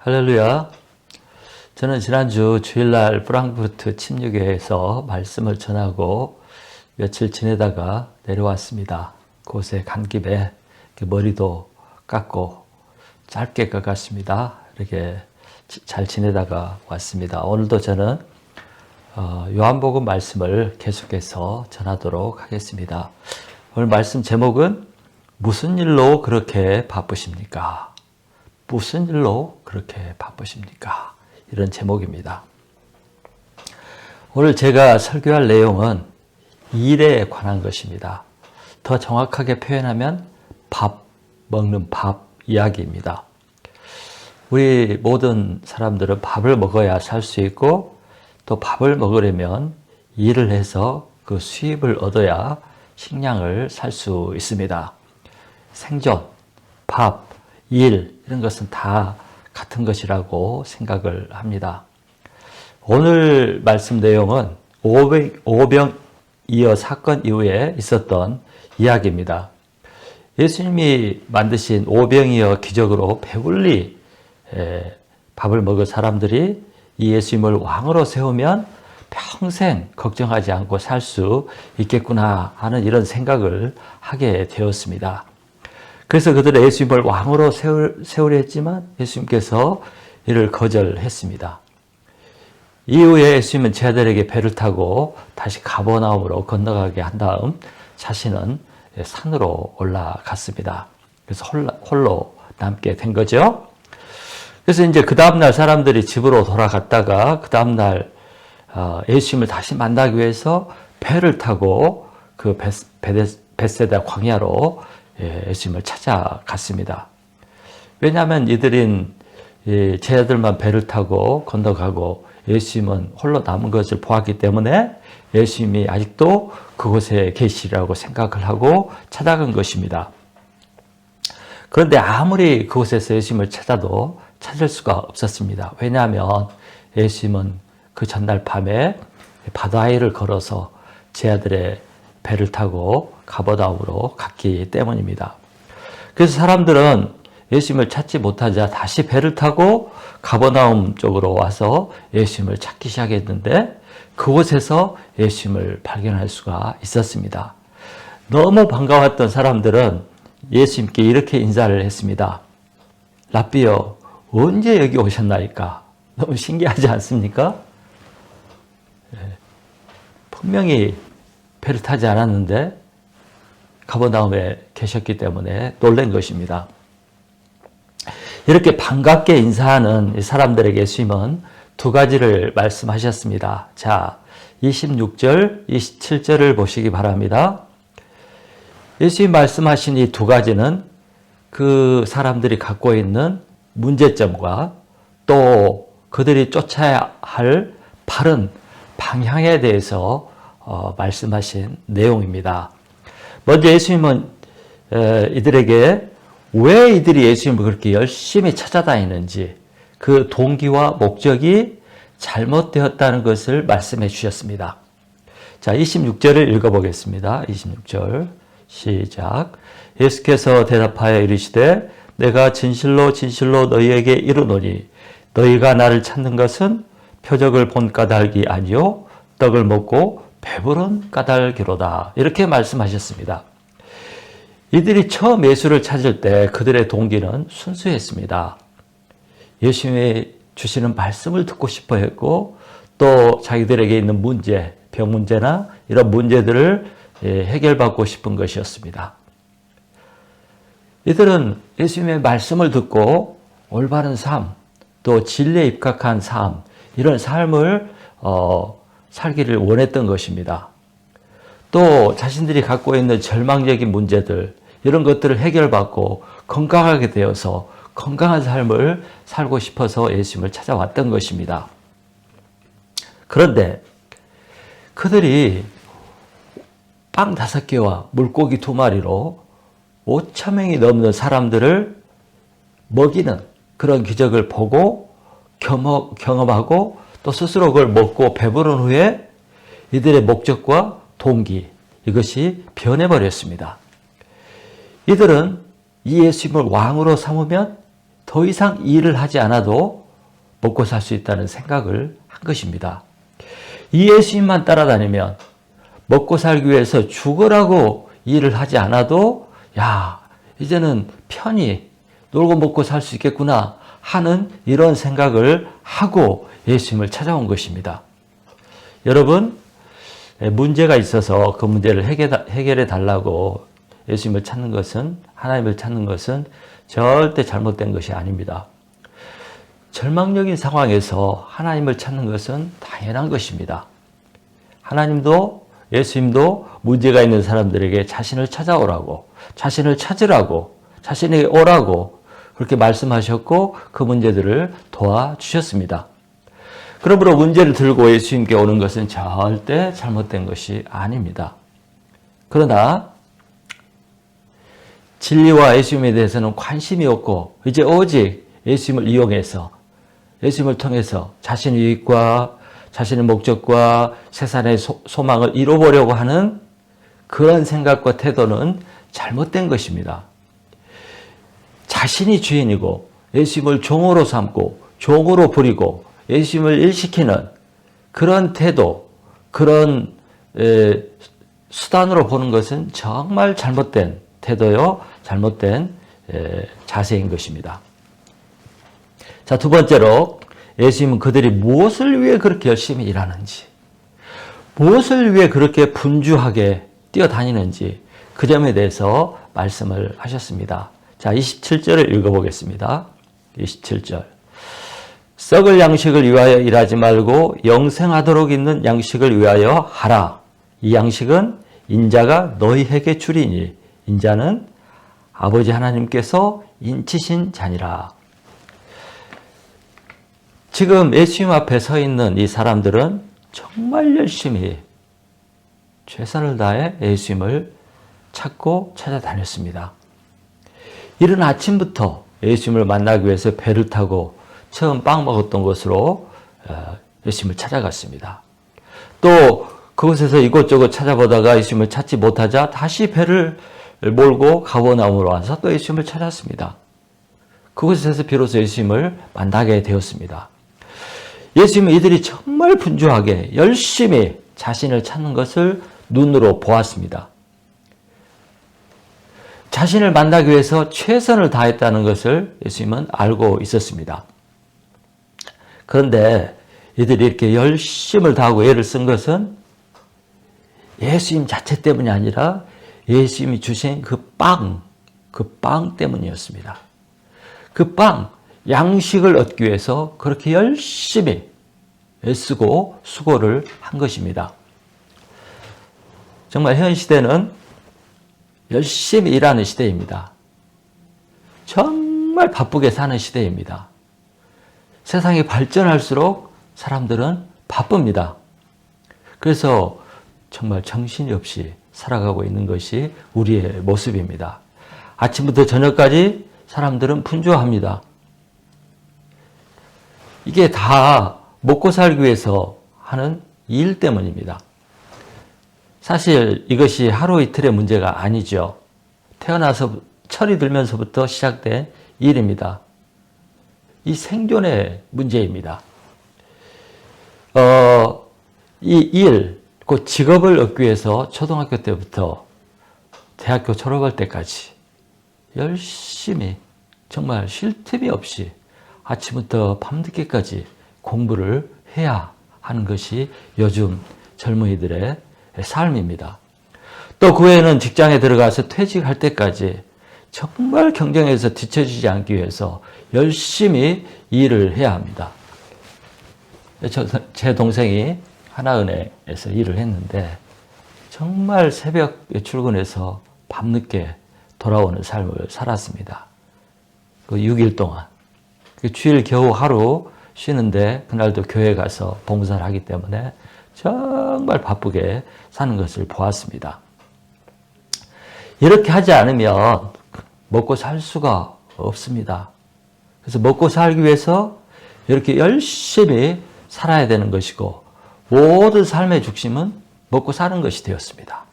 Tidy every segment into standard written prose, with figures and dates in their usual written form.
할렐루야. 저는 지난주 주일날 프랑크푸르트 침례교회에서 말씀을 전하고 며칠 지내다가 내려왔습니다. 그곳에 간 김에 머리도 깎고 짧게 깎았습니다. 이렇게 잘 지내다가 왔습니다. 오늘도 저는 요한복음 말씀을 계속해서 전하도록 하겠습니다. 오늘 말씀 제목은 무슨 일로 그렇게 바쁘십니까? 무슨 일로 그렇게 바쁘십니까? 이런 제목입니다. 오늘 제가 설교할 내용은 일에 관한 것입니다. 더 정확하게 표현하면 먹는 밥 이야기입니다. 우리 모든 사람들은 밥을 먹어야 살 수 있고 또 밥을 먹으려면 일을 해서 그 수입을 얻어야 식량을 살 수 있습니다. 생존, 밥, 일 이런 것은 다 같은 것이라고 생각을 합니다. 오늘 말씀 내용은 오병이어 사건 이후에 있었던 이야기입니다. 예수님이 만드신 오병이어 기적으로 배불리 밥을 먹을 사람들이 이 예수님을 왕으로 세우면 평생 걱정하지 않고 살 수 있겠구나 하는 이런 생각을 하게 되었습니다. 그래서 그들은 예수님을 왕으로 세우려 했지만 예수님께서 이를 거절했습니다. 이후에 예수님은 제자들에게 배를 타고 다시 가버나움으로 건너가게 한 다음 자신은 산으로 올라갔습니다. 그래서 홀로 남게 된 거죠. 그래서 이제 그 다음날 사람들이 집으로 돌아갔다가 그 다음날 예수님을 다시 만나기 위해서 배를 타고 그 벳세다 광야로 예수님을 찾아갔습니다. 왜냐하면 이들은 제자들만 배를 타고 건너가고 예수님은 홀로 남은 것을 보았기 때문에 예수님이 아직도 그곳에 계시라고 생각을 하고 찾아간 것입니다. 그런데 아무리 그곳에서 예수님을 찾아도 찾을 수가 없었습니다. 왜냐하면 예수님은 그 전날 밤에 바다 위를 걸어서 제자들의 배를 타고 가버나움으로 갔기 때문입니다. 그래서 사람들은 예수님을 찾지 못하자 다시 배를 타고 가버나움 쪽으로 와서 예수님을 찾기 시작했는데 그곳에서 예수님을 발견할 수가 있었습니다. 너무 반가웠던 사람들은 예수님께 이렇게 인사를 했습니다. 랍비여, 언제 여기 오셨나이까? 너무 신기하지 않습니까? 분명히 배를 타지 않았는데 가버나움에 계셨기 때문에 놀란 것입니다. 이렇게 반갑게 인사하는 사람들에게 예수님은 두 가지를 말씀하셨습니다. 자, 26절, 27절을 보시기 바랍니다. 예수님 말씀하신 이 두 가지는 그 사람들이 갖고 있는 문제점과 또 그들이 쫓아야 할 바른 방향에 대해서 말씀하신 내용입니다. 먼저 예수님은 이들에게 왜 이들이 예수님을 그렇게 열심히 찾아다니는지 그 동기와 목적이 잘못되었다는 것을 말씀해 주셨습니다. 자, 26절을 읽어보겠습니다. 26절 시작. 예수께서 대답하여 이르시되 내가 진실로 진실로 너희에게 이르노니 너희가 나를 찾는 것은 표적을 본 까닭이 아니요 떡을 먹고 배부른 까닭이로다. 이렇게 말씀하셨습니다. 이들이 처음 예수를 찾을 때 그들의 동기는 순수했습니다. 예수님이 주시는 말씀을 듣고 싶어 했고 또 자기들에게 있는 문제, 병 문제나 이런 문제들을 해결받고 싶은 것이었습니다. 이들은 예수님의 말씀을 듣고 올바른 삶, 또 진리에 입각한 삶, 이런 삶을 살기를 원했던 것입니다. 또 자신들이 갖고 있는 절망적인 문제들 이런 것들을 해결받고 건강하게 되어서 건강한 삶을 살고 싶어서 예수님을 찾아왔던 것입니다. 그런데 그들이 빵 5개와 물고기 2마리로 5,000명이 넘는 사람들을 먹이는 그런 기적을 보고 경험하고 또 스스로 그걸 먹고 배부른 후에 이들의 목적과 동기 이것이 변해버렸습니다. 이들은 이 예수님을 왕으로 삼으면 더 이상 일을 하지 않아도 먹고 살 수 있다는 생각을 한 것입니다. 이 예수님만 따라다니면 먹고 살기 위해서 죽으라고 일을 하지 않아도 야, 이제는 편히 놀고 먹고 살 수 있겠구나 하는 이런 생각을 하고 예수님을 찾아온 것입니다. 여러분, 문제가 있어서 그 문제를 해결해 달라고 예수님을 찾는 것은, 하나님을 찾는 것은 절대 잘못된 것이 아닙니다. 절망적인 상황에서 하나님을 찾는 것은 당연한 것입니다. 하나님도 예수님도 문제가 있는 사람들에게 자신을 찾아오라고, 자신을 찾으라고, 자신에게 오라고 그렇게 말씀하셨고 그 문제들을 도와주셨습니다. 그러므로 문제를 들고 예수님께 오는 것은 절대 잘못된 것이 아닙니다. 그러나 진리와 예수님에 대해서는 관심이 없고 이제 오직 예수님을 이용해서 예수님을 통해서 자신의 유익과 자신의 목적과 세상의 소망을 이뤄보려고 하는 그런 생각과 태도는 잘못된 것입니다. 자신이 주인이고 예수님을 종으로 삼고 종으로 부리고 예수님을 일시키는 그런 태도, 그런 수단으로 보는 것은 정말 잘못된 태도요, 잘못된 자세인 것입니다. 자, 두 번째로 예수님은 그들이 무엇을 위해 그렇게 열심히 일하는지, 무엇을 위해 그렇게 분주하게 뛰어다니는지 그 점에 대해서 말씀을 하셨습니다. 자, 27절을 읽어보겠습니다. 27절. 썩을 양식을 위하여 일하지 말고 영생하도록 있는 양식을 위하여 하라. 이 양식은 인자가 너희에게 주리니 인자는 아버지 하나님께서 인치신 자니라. 지금 예수님 앞에 서 있는 이 사람들은 정말 열심히 최선을 다해 예수님을 찾고 찾아다녔습니다. 이른 아침부터 예수님을 만나기 위해서 배를 타고 처음 빵 먹었던 곳으로 예수님을 찾아갔습니다. 또 그곳에서 이곳저곳 찾아보다가 예수님을 찾지 못하자 다시 배를 몰고 가버나움으로 와서 또 예수님을 찾았습니다. 그곳에서 비로소 예수님을 만나게 되었습니다. 예수님은 이들이 정말 분주하게 열심히 자신을 찾는 것을 눈으로 보았습니다. 자신을 만나기 위해서 최선을 다했다는 것을 예수님은 알고 있었습니다. 그런데 이들이 이렇게 열심을 다하고 애를 쓴 것은 예수님 자체 때문이 아니라 예수님이 주신 그 빵 때문이었습니다. 그 빵, 양식을 얻기 위해서 그렇게 열심히 애쓰고 수고를 한 것입니다. 정말 현 시대는 열심히 일하는 시대입니다. 정말 바쁘게 사는 시대입니다. 세상이 발전할수록 사람들은 바쁩니다. 그래서 정말 정신이 없이 살아가고 있는 것이 우리의 모습입니다. 아침부터 저녁까지 사람들은 분주합니다. 이게 다 먹고 살기 위해서 하는 일 때문입니다. 사실 이것이 하루 이틀의 문제가 아니죠. 태어나서 철이 들면서부터 시작된 일입니다. 이 생존의 문제입니다. 이 일, 그 직업을 얻기 위해서 초등학교 때부터 대학교 졸업할 때까지 열심히 정말 쉴 틈이 없이 아침부터 밤늦게까지 공부를 해야 하는 것이 요즘 젊은이들의 삶입니다. 또 그 외에는 직장에 들어가서 퇴직할 때까지 정말 경쟁에서 뒤처지지 않기 위해서 열심히 일을 해야 합니다. 제 동생이 하나은행에서 일을 했는데 정말 새벽에 출근해서 밤늦게 돌아오는 삶을 살았습니다. 그 6일 동안. 주일 겨우 하루 쉬는데 그날도 교회 가서 봉사를 하기 때문에 정말 바쁘게 사는 것을 보았습니다. 이렇게 하지 않으면 먹고 살 수가 없습니다. 그래서 먹고 살기 위해서 이렇게 열심히 살아야 되는 것이고 모든 삶의 중심은 먹고 사는 것이 되었습니다.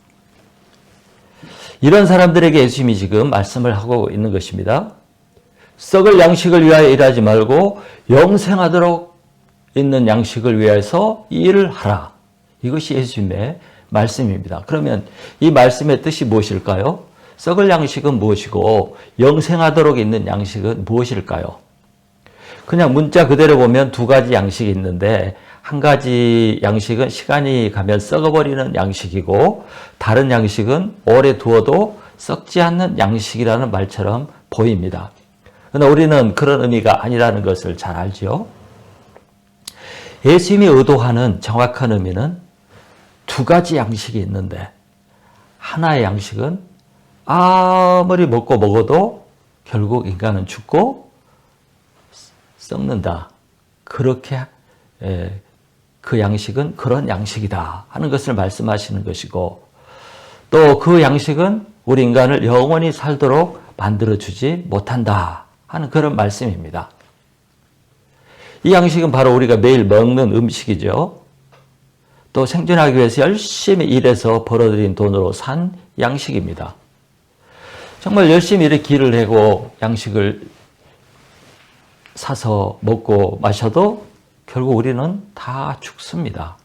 이런 사람들에게 예수님이 지금 말씀을 하고 있는 것입니다. 썩을 양식을 위하여 일하지 말고 영생하도록 있는 양식을 위해서 일을 하라. 이것이 예수님의 말씀입니다. 그러면 이 말씀의 뜻이 무엇일까요? 썩을 양식은 무엇이고 영생하도록 있는 양식은 무엇일까요? 그냥 문자 그대로 보면 두 가지 양식이 있는데 한 가지 양식은 시간이 가면 썩어버리는 양식이고 다른 양식은 오래 두어도 썩지 않는 양식이라는 말처럼 보입니다. 그러나 우리는 그런 의미가 아니라는 것을 잘 알죠. 예수님이 의도하는 정확한 의미는 두 가지 양식이 있는데 하나의 양식은 아무리 먹어도 결국 인간은 죽고 썩는다. 그렇게 그 양식은 그런 양식이다 하는 것을 말씀하시는 것이고 또 그 양식은 우리 인간을 영원히 살도록 만들어주지 못한다 하는 그런 말씀입니다. 이 양식은 바로 우리가 매일 먹는 음식이죠. 또 생존하기 위해서 열심히 일해서 벌어들인 돈으로 산 양식입니다. 정말 열심히 이렇게 일을 하고 양식을 사서 먹고 마셔도 결국 우리는 다 죽습니다.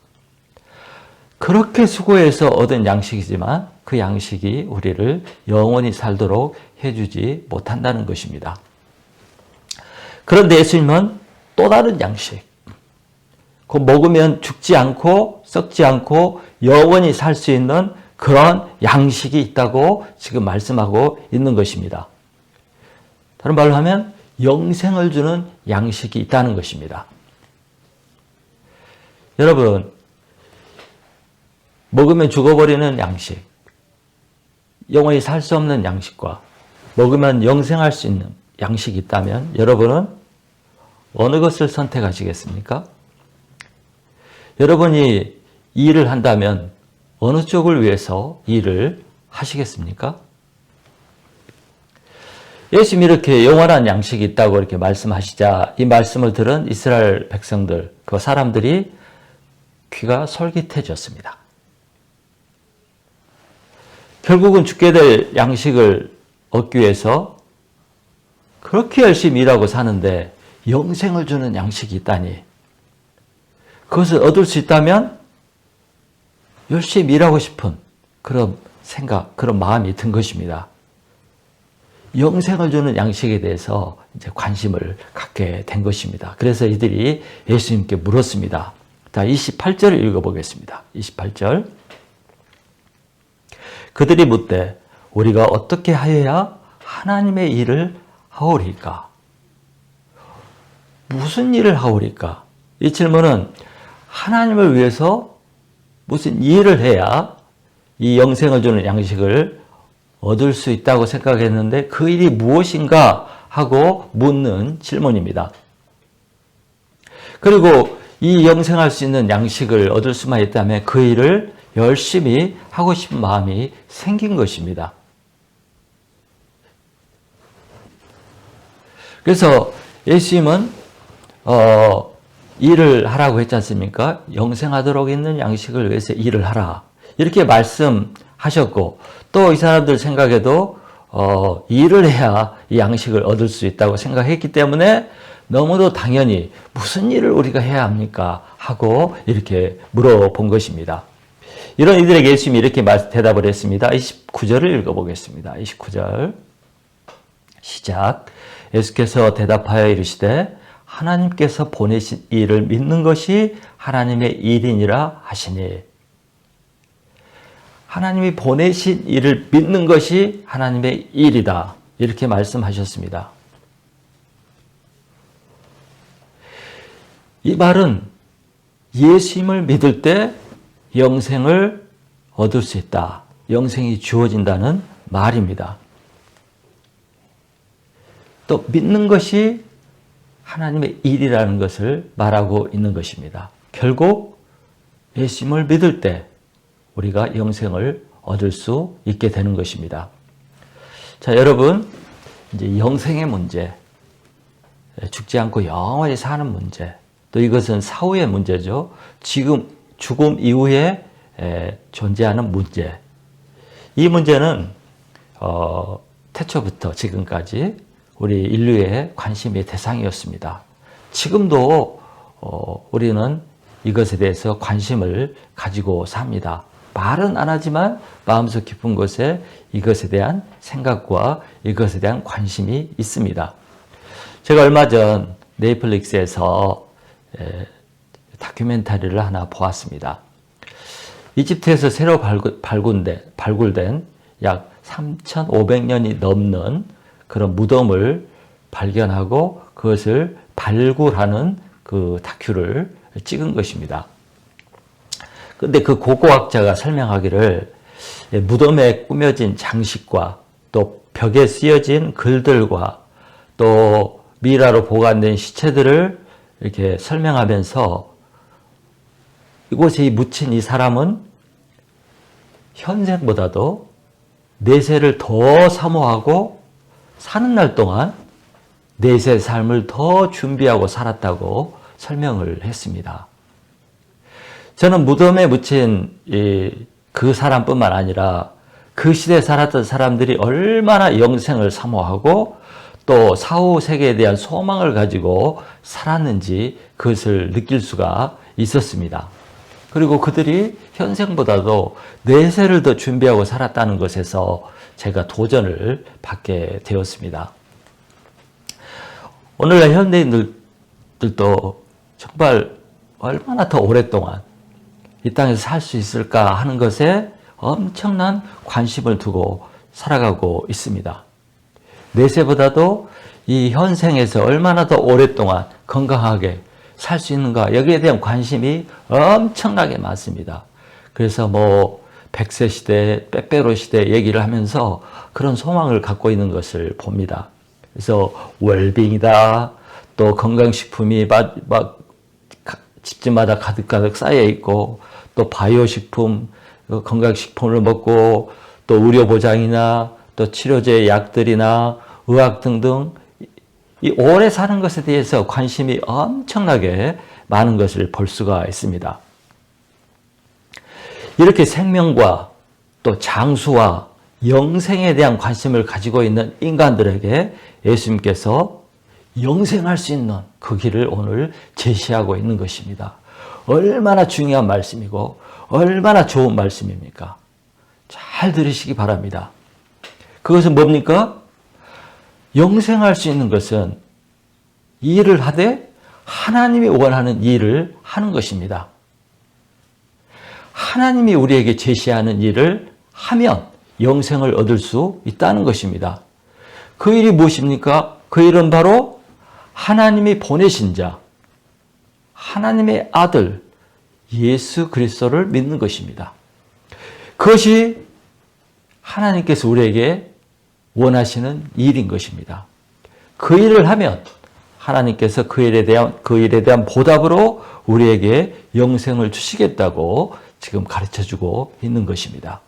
그렇게 수고해서 얻은 양식이지만 그 양식이 우리를 영원히 살도록 해주지 못한다는 것입니다. 그런데 예수님은 또 다른 양식, 그 먹으면 죽지 않고 썩지 않고 영원히 살 수 있는 그런 양식이 있다고 지금 말씀하고 있는 것입니다. 다른 말로 하면 영생을 주는 양식이 있다는 것입니다. 여러분, 먹으면 죽어버리는 양식, 영원히 살 수 없는 양식과 먹으면 영생할 수 있는 양식이 있다면 여러분은 어느 것을 선택하시겠습니까? 여러분이 일을 한다면 어느 쪽을 위해서 일을 하시겠습니까? 예수님이 이렇게 영원한 양식이 있다고 이렇게 말씀하시자 이 말씀을 들은 이스라엘 백성들, 그 사람들이 귀가 솔깃해졌습니다. 결국은 죽게 될 양식을 얻기 위해서 그렇게 열심히 일하고 사는데 영생을 주는 양식이 있다니 그것을 얻을 수 있다면 열심히 일하고 싶은 그런 생각, 그런 마음이 든 것입니다. 영생을 주는 양식에 대해서 이제 관심을 갖게 된 것입니다. 그래서 이들이 예수님께 물었습니다. 자, 28절을 읽어보겠습니다. 28절. 그들이 묻되 우리가 어떻게 하여야 하나님의 일을 하오리까? 무슨 일을 하오리까? 이 질문은 하나님을 위해서 무슨 일을 해야 이 영생을 주는 양식을 얻을 수 있다고 생각했는데 그 일이 무엇인가 하고 묻는 질문입니다. 그리고 이 영생할 수 있는 양식을 얻을 수만 있다면 그 일을 열심히 하고 싶은 마음이 생긴 것입니다. 그래서 예수님은 일을 하라고 했지 않습니까? 영생하도록 있는 양식을 위해서 일을 하라. 이렇게 말씀하셨고 또 이 사람들 생각에도 일을 해야 이 양식을 얻을 수 있다고 생각했기 때문에 너무도 당연히 무슨 일을 우리가 해야 합니까? 하고 이렇게 물어본 것입니다. 이런 이들에게 예수님이 이렇게 대답을 했습니다. 29절을 읽어보겠습니다. 29절 시작. 예수께서 대답하여 이르시되 하나님께서 보내신 일을 믿는 것이 하나님의 일이니라 하시니 하나님이 보내신 일을 믿는 것이 하나님의 일이다. 이렇게 말씀하셨습니다. 이 말은 예수님을 믿을 때 영생을 얻을 수 있다. 영생이 주어진다는 말입니다. 또 믿는 것이 하나님의 일이라는 것을 말하고 있는 것입니다. 결국 예수님을 믿을 때 우리가 영생을 얻을 수 있게 되는 것입니다. 자, 여러분, 이제 영생의 문제, 죽지 않고 영원히 사는 문제, 또 이것은 사후의 문제죠. 지금 죽음 이후에 존재하는 문제. 이 문제는 태초부터 지금까지 우리 인류의 관심의 대상이었습니다. 지금도 우리는 이것에 대해서 관심을 가지고 삽니다. 말은 안 하지만 마음속 깊은 곳에 이것에 대한 생각과 이것에 대한 관심이 있습니다. 제가 얼마 전 넷플릭스에서 다큐멘터리를 하나 보았습니다. 이집트에서 새로 발굴된 약 3,500년이 넘는 그런 무덤을 발견하고 그것을 발굴하는 그 다큐를 찍은 것입니다. 근데 그 고고학자가 설명하기를 무덤에 꾸며진 장식과 또 벽에 쓰여진 글들과 또 미라로 보관된 시체들을 이렇게 설명하면서 이곳에 묻힌 이 사람은 현생보다도 내세를 더 사모하고 사는 날 동안 내세 삶을 더 준비하고 살았다고 설명을 했습니다. 저는 무덤에 묻힌 그 사람뿐만 아니라 그 시대에 살았던 사람들이 얼마나 영생을 사모하고 또 사후 세계에 대한 소망을 가지고 살았는지 그것을 느낄 수가 있었습니다. 그리고 그들이 현생보다도 내세를 더 준비하고 살았다는 것에서 제가 도전을 받게 되었습니다. 오늘날 현대인들도 정말 얼마나 더 오랫동안 이 땅에서 살 수 있을까 하는 것에 엄청난 관심을 두고 살아가고 있습니다. 내세보다도 이 현생에서 얼마나 더 오랫동안 건강하게 살 수 있는가 여기에 대한 관심이 엄청나게 많습니다. 그래서 100세 시대, 빼빼로 시대 얘기를 하면서 그런 소망을 갖고 있는 것을 봅니다. 그래서 웰빙이다, 또 건강식품이 막 집집마다 가득가득 쌓여 있고 또 바이오식품, 건강식품을 먹고 또 의료보장이나 또 치료제 약들이나 의학 등등 이 오래 사는 것에 대해서 관심이 엄청나게 많은 것을 볼 수가 있습니다. 이렇게 생명과 또 장수와 영생에 대한 관심을 가지고 있는 인간들에게 예수님께서 영생할 수 있는 그 길을 오늘 제시하고 있는 것입니다. 얼마나 중요한 말씀이고 얼마나 좋은 말씀입니까? 잘 들으시기 바랍니다. 그것은 뭡니까? 영생할 수 있는 것은 일을 하되 하나님이 원하는 일을 하는 것입니다. 하나님이 우리에게 제시하는 일을 하면 영생을 얻을 수 있다는 것입니다. 그 일이 무엇입니까? 그 일은 바로 하나님이 보내신 자, 하나님의 아들 예수 그리스도를 믿는 것입니다. 그것이 하나님께서 우리에게 원하시는 일인 것입니다. 그 일을 하면 하나님께서 그 일에 대한 보답으로 우리에게 영생을 주시겠다고 지금 가르쳐주고 있는 것입니다.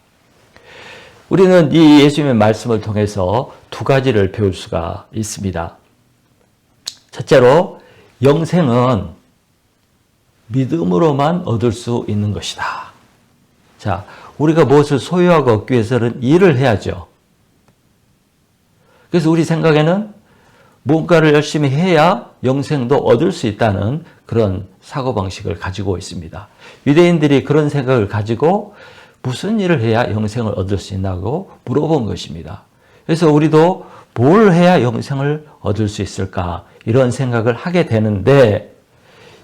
우리는 이 예수님의 말씀을 통해서 두 가지를 배울 수가 있습니다. 첫째로 영생은 믿음으로만 얻을 수 있는 것이다. 자, 우리가 무엇을 소유하고 얻기 위해서는 일을 해야죠. 그래서 우리 생각에는 뭔가를 열심히 해야 영생도 얻을 수 있다는 그런 사고방식을 가지고 있습니다. 유대인들이 그런 생각을 가지고 무슨 일을 해야 영생을 얻을 수 있냐고 물어본 것입니다. 그래서 우리도 뭘 해야 영생을 얻을 수 있을까 이런 생각을 하게 되는데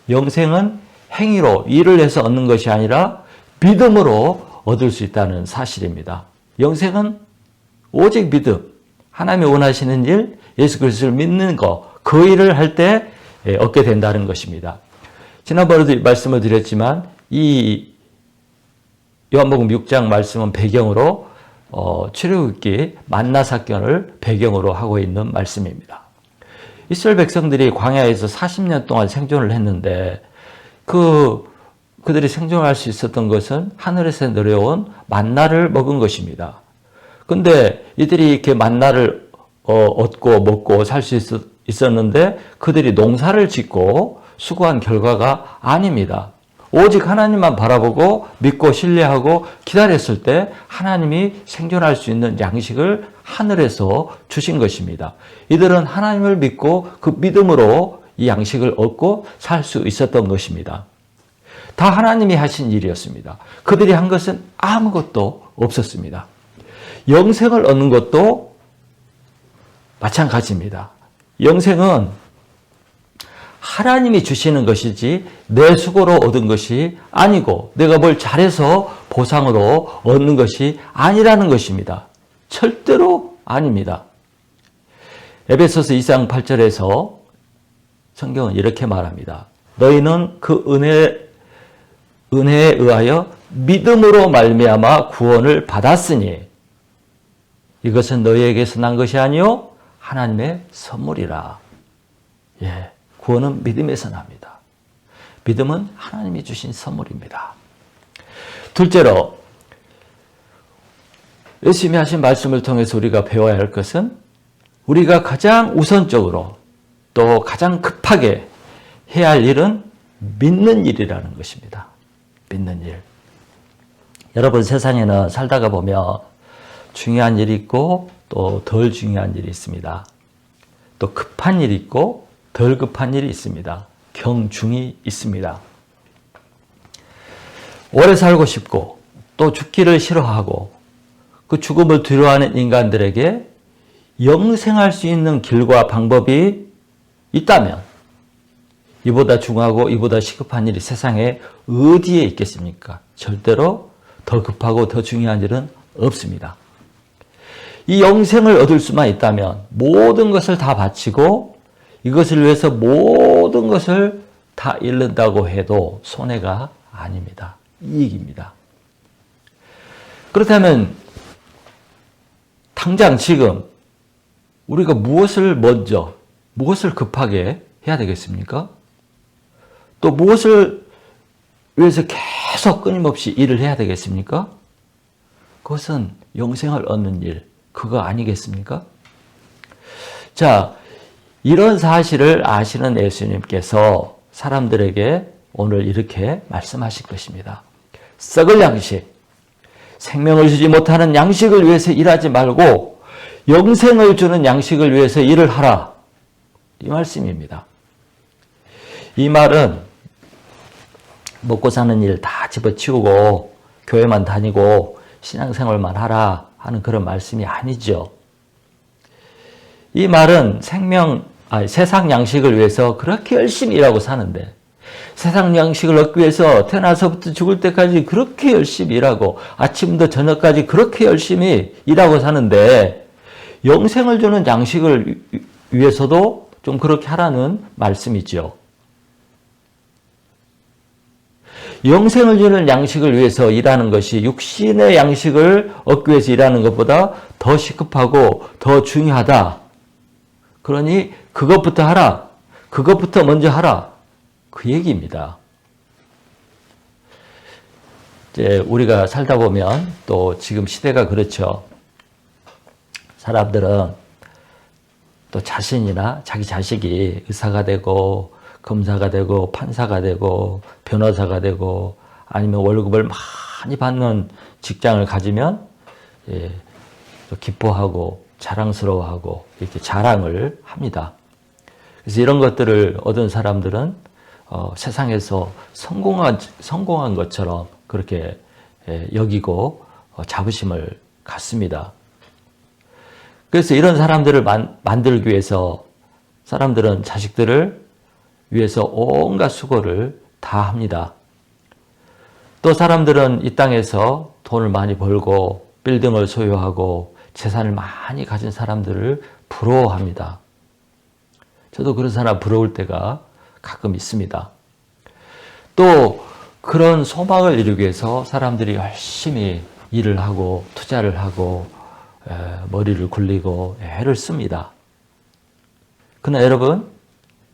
영생은 행위로 일을 해서 얻는 것이 아니라 믿음으로 얻을 수 있다는 사실입니다. 영생은 오직 믿음, 하나님이 원하시는 일, 예수 그리스도를 믿는 것, 그 일을 할 때 얻게 된다는 것입니다. 지난번에도 말씀을 드렸지만 이 요한복음 6장 말씀은 배경으로 출애굽기 만나 사건을 배경으로 하고 있는 말씀입니다. 이스라엘 백성들이 광야에서 40년 동안 생존을 했는데 그들이 생존할 수 있었던 것은 하늘에서 내려온 만나를 먹은 것입니다. 근데 이들이 이렇게 만나를 얻고 먹고 살 수 있었는데 그들이 농사를 짓고 수고한 결과가 아닙니다. 오직 하나님만 바라보고 믿고 신뢰하고 기다렸을 때 하나님이 생존할 수 있는 양식을 하늘에서 주신 것입니다. 이들은 하나님을 믿고 그 믿음으로 이 양식을 얻고 살 수 있었던 것입니다. 다 하나님이 하신 일이었습니다. 그들이 한 것은 아무것도 없었습니다. 영생을 얻는 것도 마찬가지입니다. 영생은 하나님이 주시는 것이지 내 수고로 얻은 것이 아니고 내가 뭘 잘해서 보상으로 얻는 것이 아니라는 것입니다. 절대로 아닙니다. 에베소서 2장 8절에서 성경은 이렇게 말합니다. 너희는 그 은혜에 의하여 믿음으로 말미암아 구원을 받았으니 이것은 너희에게서 난 것이 아니요 하나님의 선물이라. 예, 구원은 믿음에서 납니다. 믿음은 하나님이 주신 선물입니다. 둘째로 열심히 하신 말씀을 통해서 우리가 배워야 할 것은 우리가 가장 우선적으로 또 가장 급하게 해야 할 일은 믿는 일이라는 것입니다. 믿는 일. 여러분 세상에는 살다가 보면 중요한 일이 있고 또 덜 중요한 일이 있습니다. 또 급한 일이 있고 덜 급한 일이 있습니다. 경중이 있습니다. 오래 살고 싶고 또 죽기를 싫어하고 그 죽음을 두려워하는 인간들에게 영생할 수 있는 길과 방법이 있다면 이보다 중요하고 이보다 시급한 일이 세상에 어디에 있겠습니까? 절대로 더 급하고 더 중요한 일은 없습니다. 이 영생을 얻을 수만 있다면 모든 것을 다 바치고 이것을 위해서 모든 것을 다 잃는다고 해도 손해가 아닙니다. 이익입니다. 그렇다면 당장 지금 우리가 무엇을 먼저, 무엇을 급하게 해야 되겠습니까? 또 무엇을 위해서 계속 끊임없이 일을 해야 되겠습니까? 그것은 영생을 얻는 일, 그거 아니겠습니까? 자, 이런 사실을 아시는 예수님께서 사람들에게 오늘 이렇게 말씀하실 것입니다. 썩을 양식, 생명을 주지 못하는 양식을 위해서 일하지 말고 영생을 주는 양식을 위해서 일을 하라. 이 말씀입니다. 이 말은 먹고 사는 일 다 집어치우고 교회만 다니고 신앙생활만 하라 하는 그런 말씀이 아니죠. 이 말은 세상 양식을 위해서 그렇게 열심히 일하고 사는데 세상 양식을 얻기 위해서 태어나서부터 죽을 때까지 그렇게 열심히 일하고 아침부터 저녁까지 그렇게 열심히 일하고 사는데 영생을 주는 양식을 위해서도 좀 그렇게 하라는 말씀이죠. 영생을 주는 양식을 위해서 일하는 것이 육신의 양식을 얻기 위해서 일하는 것보다 더 시급하고 더 중요하다. 그러니 그것부터 하라. 그것부터 먼저 하라. 그 얘기입니다. 이제 우리가 살다 보면 또 지금 시대가 그렇죠. 사람들은 또 자신이나 자기 자식이 의사가 되고 검사가 되고 판사가 되고 변호사가 되고 아니면 월급을 많이 받는 직장을 가지면 또 기뻐하고 자랑스러워하고 이렇게 자랑을 합니다. 그래서 이런 것들을 얻은 사람들은 세상에서 성공한 것처럼 그렇게 여기고 자부심을 갖습니다. 그래서 이런 사람들을 만들기 위해서 사람들은 자식들을 위해서 온갖 수고를 다 합니다. 또 사람들은 이 땅에서 돈을 많이 벌고 빌딩을 소유하고 재산을 많이 가진 사람들을 부러워합니다. 저도 그런 사람 부러울 때가 가끔 있습니다. 또 그런 소망을 이루기 위해서 사람들이 열심히 일을 하고 투자를 하고 머리를 굴리고 애를 씁니다. 그러나 여러분,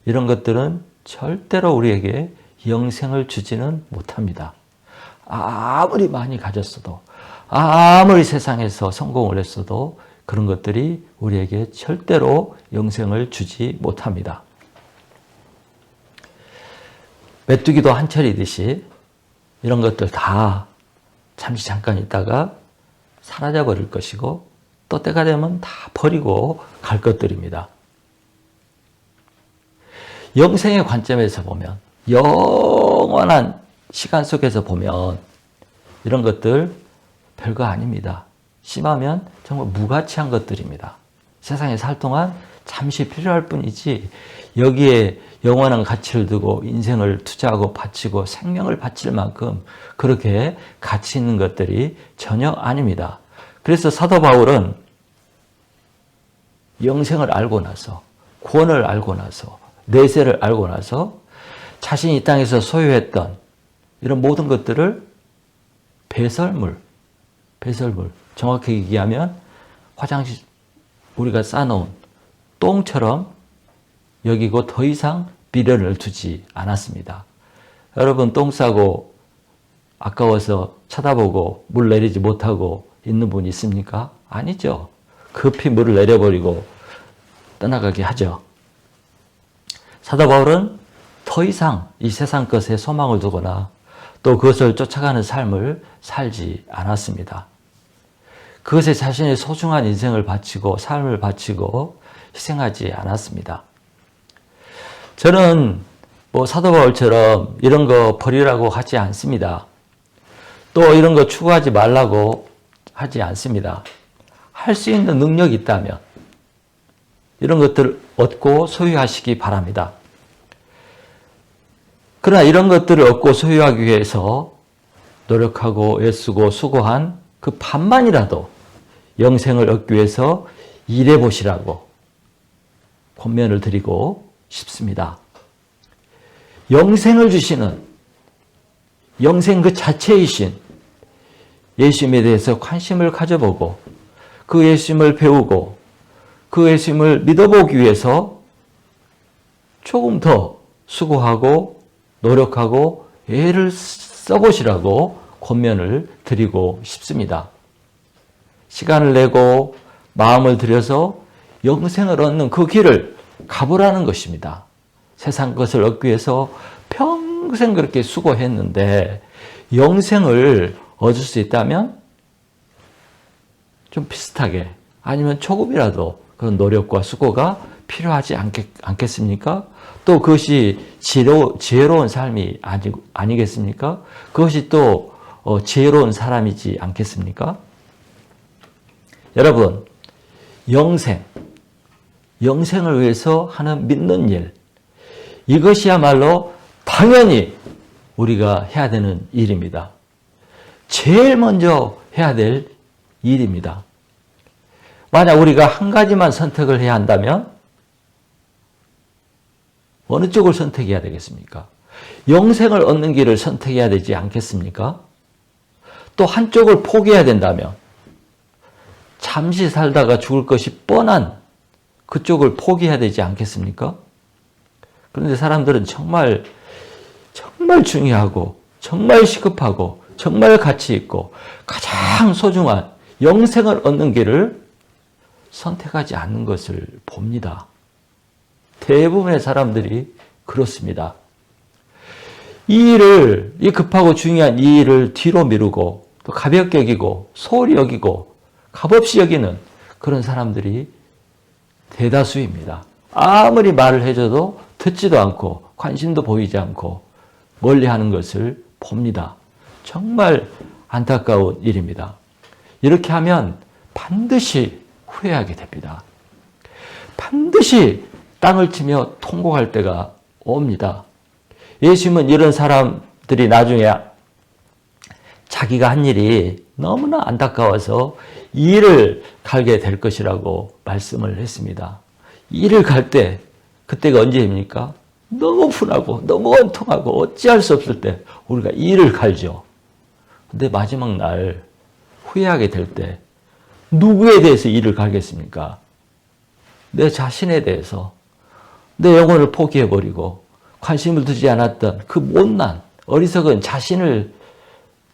이런 것들은 절대로 우리에게 영생을 주지는 못합니다. 아무리 많이 가졌어도, 아무리 세상에서 성공을 했어도 그런 것들이 우리에게 절대로 영생을 주지 못합니다. 메뚜기도 한철이듯이 이런 것들 다 잠시 잠깐 있다가 사라져 버릴 것이고 또 때가 되면 다 버리고 갈 것들입니다. 영생의 관점에서 보면, 영원한 시간 속에서 보면 이런 것들 별거 아닙니다. 심하면 정말 무가치한 것들입니다. 세상에 살 동안 잠시 필요할 뿐이지 여기에 영원한 가치를 두고 인생을 투자하고 바치고 생명을 바칠 만큼 그렇게 가치 있는 것들이 전혀 아닙니다. 그래서 사도 바울은 영생을 알고 나서, 구원을 알고 나서, 내세를 알고 나서 자신이 이 땅에서 소유했던 이런 모든 것들을 배설물, 정확히 얘기하면 화장실 우리가 싸놓은 똥처럼 여기고 더 이상 미련을 두지 않았습니다. 여러분, 똥 싸고 아까워서 쳐다보고 물 내리지 못하고 있는 분 있습니까? 아니죠. 급히 물을 내려버리고 떠나가게 하죠. 사도 바울은 더 이상 이 세상 것에 소망을 두거나 또 그것을 쫓아가는 삶을 살지 않았습니다. 그것에 자신의 소중한 인생을 바치고 삶을 바치고 희생하지 않았습니다. 저는 사도 바울처럼 이런 거 버리라고 하지 않습니다. 또 이런 거 추구하지 말라고 하지 않습니다. 할 수 있는 능력이 있다면 이런 것들을 얻고 소유하시기 바랍니다. 그러나 이런 것들을 얻고 소유하기 위해서 노력하고 애쓰고 수고한 그 반만이라도 영생을 얻기 위해서 일해 보시라고 권면을 드리고 싶습니다. 영생을 주시는, 영생 그 자체이신 예수님에 대해서 관심을 가져보고 그 예수님을 배우고 그 예수님을 믿어보기 위해서 조금 더 수고하고 노력하고 애를 써보시라고 권면을 드리고 싶습니다. 시간을 내고 마음을 들여서 영생을 얻는 그 길을 가보라는 것입니다. 세상 것을 얻기 위해서 평생 그렇게 수고했는데 영생을 얻을 수 있다면 좀 비슷하게 아니면 조금이라도 그런 노력과 수고가 필요하지 않겠습니까? 또 그것이 지혜로운 삶이 아니겠습니까? 그것이 또 지혜로운 사람이지 않겠습니까? 여러분, 영생을 위해서 하는 믿는 일, 이것이야말로 당연히 우리가 해야 되는 일입니다. 제일 먼저 해야 될 일입니다. 만약 우리가 한 가지만 선택을 해야 한다면 어느 쪽을 선택해야 되겠습니까? 영생을 얻는 길을 선택해야 되지 않겠습니까? 또 한쪽을 포기해야 된다면 잠시 살다가 죽을 것이 뻔한 그쪽을 포기해야 되지 않겠습니까? 그런데 사람들은 정말 중요하고 정말 시급하고 정말 가치 있고 가장 소중한 영생을 얻는 길을 선택하지 않는 것을 봅니다. 대부분의 사람들이 그렇습니다. 이 급하고 중요한 이 일을 뒤로 미루고 또 가볍게 여기고 소홀히 여기고 값없이 여기는 그런 사람들이 대다수입니다. 아무리 말을 해줘도 듣지도 않고 관심도 보이지 않고 멀리하는 것을 봅니다. 정말 안타까운 일입니다. 이렇게 하면 반드시 후회하게 됩니다. 반드시 땅을 치며 통곡할 때가 옵니다. 예수님은 이런 사람들이 나중에 자기가 한 일이 너무나 안타까워서 이 일을 갈게 될 것이라고 말씀을 했습니다. 이 일을 갈 때, 그때가 언제입니까? 너무 분하고 너무 원통하고 어찌할 수 없을 때 우리가 이 일을 갈죠. 근데 마지막 날 후회하게 될 때 누구에 대해서 이 일을 갈겠습니까? 내 자신에 대해서 내 영혼을 포기해버리고 관심을 두지 않았던 그 못난 어리석은 자신을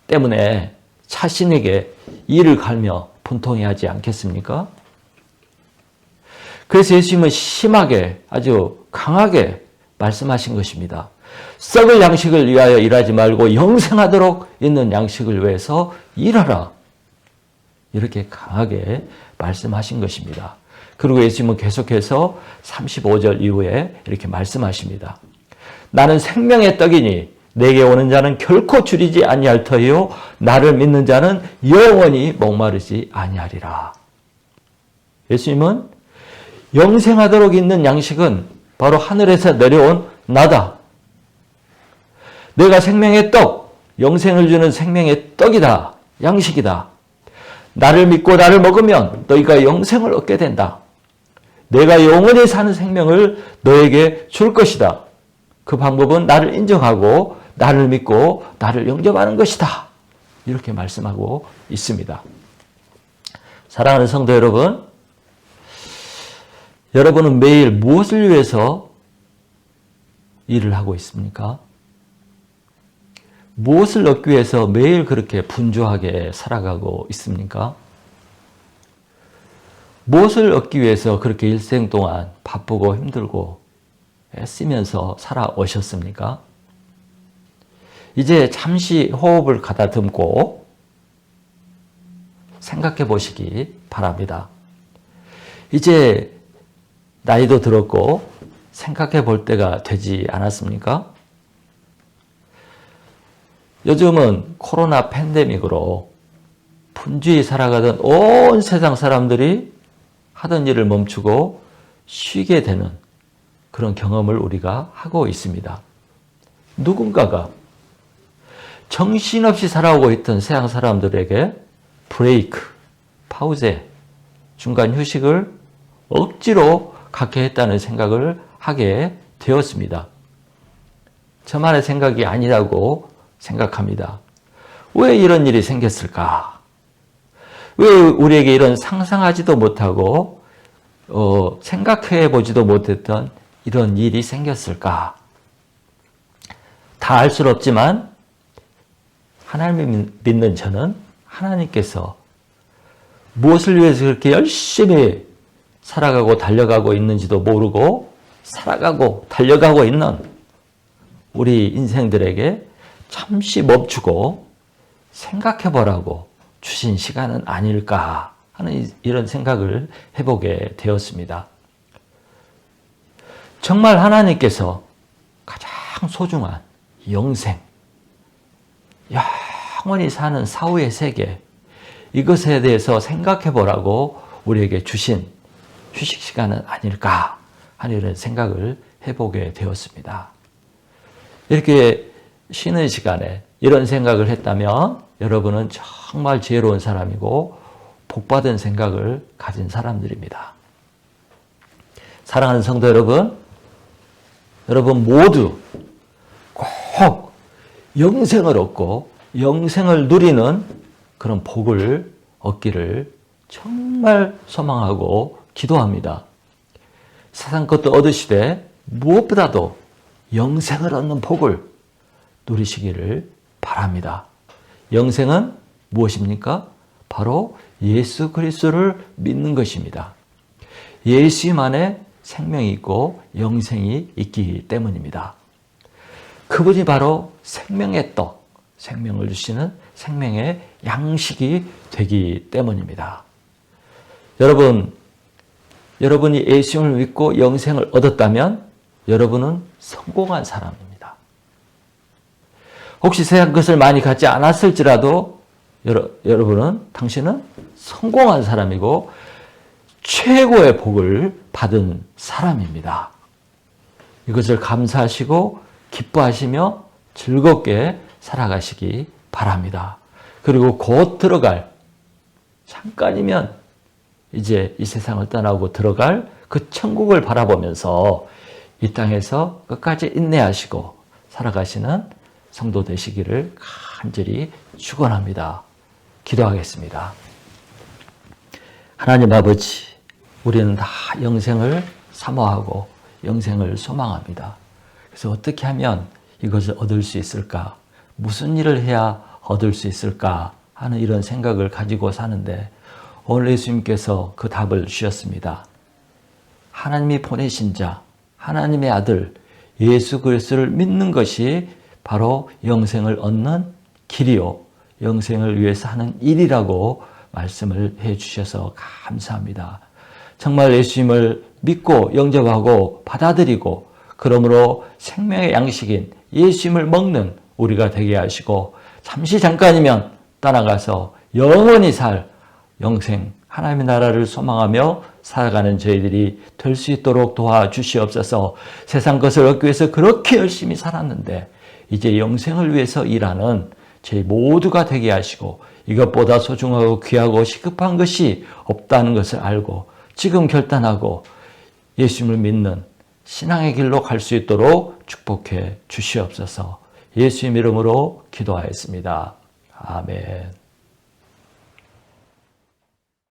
때문에 자신에게 이를 갈며 분통해야 하지 않겠습니까? 그래서 예수님은 심하게 아주 강하게 말씀하신 것입니다. 썩을 양식을 위하여 일하지 말고 영생하도록 있는 양식을 위해서 일하라. 이렇게 강하게 말씀하신 것입니다. 그리고 예수님은 계속해서 35절 이후에 이렇게 말씀하십니다. 나는 생명의 떡이니 내게 오는 자는 결코 줄이지 아니할 터이요 나를 믿는 자는 영원히 목마르지 아니하리라. 예수님은 영생하도록 있는 양식은 바로 하늘에서 내려온 나다. 내가 생명의 떡, 영생을 주는 생명의 떡이다. 양식이다. 나를 믿고 나를 먹으면 너희가 영생을 얻게 된다. 내가 영원히 사는 생명을 너에게 줄 것이다. 그 방법은 나를 인정하고 나를 믿고 나를 영접하는 것이다. 이렇게 말씀하고 있습니다. 사랑하는 성도 여러분, 여러분은 매일 무엇을 위해서 일을 하고 있습니까? 무엇을 얻기 위해서 매일 그렇게 분주하게 살아가고 있습니까? 무엇을 얻기 위해서 그렇게 일생 동안 바쁘고 힘들고 애쓰면서 살아오셨습니까? 이제 잠시 호흡을 가다듬고 생각해 보시기 바랍니다. 이제 나이도 들었고 생각해 볼 때가 되지 않았습니까? 요즘은 코로나 팬데믹으로 분주히 살아가던 온 세상 사람들이 하던 일을 멈추고 쉬게 되는 그런 경험을 우리가 하고 있습니다. 누군가가 정신없이 살아오고 있던 세상 사람들에게 브레이크, 파우제, 중간 휴식을 억지로 갖게 했다는 생각을 하게 되었습니다. 저만의 생각이 아니라고 생각합니다. 왜 이런 일이 생겼을까? 왜 우리에게 이런 상상하지도 못하고 생각해 보지도 못했던 이런 일이 생겼을까? 다 알 수는 없지만 하나님을 믿는 저는 하나님께서 무엇을 위해서 그렇게 열심히 살아가고 달려가고 있는지도 모르고 살아가고 달려가고 있는 우리 인생들에게 잠시 멈추고 생각해 보라고 주신 시간은 아닐까 하는 이런 생각을 해보게 되었습니다. 정말 하나님께서 가장 소중한 영생, 영원히 사는 사후의 세계, 이것에 대해서 생각해 보라고 우리에게 주신 휴식 시간은 아닐까 하는 이런 생각을 해보게 되었습니다. 이렇게 쉬는 시간에 이런 생각을 했다면 여러분은 정말 지혜로운 사람이고 복받은 생각을 가진 사람들입니다. 사랑하는 성도 여러분, 여러분 모두 꼭 영생을 얻고 영생을 누리는 그런 복을 얻기를 정말 소망하고 기도합니다. 세상 것도 얻으시되 무엇보다도 영생을 얻는 복을 누리시기를 바랍니다. 영생은 무엇입니까? 바로 예수 그리스도를 믿는 것입니다. 예수님 안에 생명이 있고 영생이 있기 때문입니다. 그분이 바로 생명의 떡, 생명을 주시는 생명의 양식이 되기 때문입니다. 여러분이 예수님을 믿고 영생을 얻었다면 여러분은 성공한 사람입니다. 혹시 세상 것을 많이 갖지 않았을지라도 당신은 성공한 사람이고 최고의 복을 받은 사람입니다. 이것을 감사하시고 기뻐하시며 즐겁게 살아가시기 바랍니다. 그리고 곧 들어갈, 잠깐이면 이제 이 세상을 떠나고 들어갈 그 천국을 바라보면서 이 땅에서 끝까지 인내하시고 살아가시는 성도 되시기를 간절히 축원합니다. 기도하겠습니다. 하나님 아버지, 우리는 다 영생을 사모하고 영생을 소망합니다. 그래서 어떻게 하면 이것을 얻을 수 있을까? 무슨 일을 해야 얻을 수 있을까? 하는 이런 생각을 가지고 사는데 오늘 예수님께서 그 답을 주셨습니다. 하나님이 보내신 자, 하나님의 아들 예수 그리스도를 믿는 것이 바로 영생을 얻는 길이요, 영생을 위해서 하는 일이라고 말씀을 해 주셔서 감사합니다. 정말 예수님을 믿고 영접하고 받아들이고 그러므로 생명의 양식인 예수님을 먹는 우리가 되게 하시고 잠시 잠깐이면 떠나가서 영원히 살 영생 하나님의 나라를 소망하며 살아가는 저희들이 될 수 있도록 도와주시옵소서. 세상 것을 얻기 위해서 그렇게 열심히 살았는데 이제 영생을 위해서 일하는 저희 모두가 되게 하시고 이것보다 소중하고 귀하고 시급한 것이 없다는 것을 알고 지금 결단하고 예수님을 믿는 신앙의 길로 갈 수 있도록 축복해 주시옵소서. 예수님 이름으로 기도하였습니다. 아멘.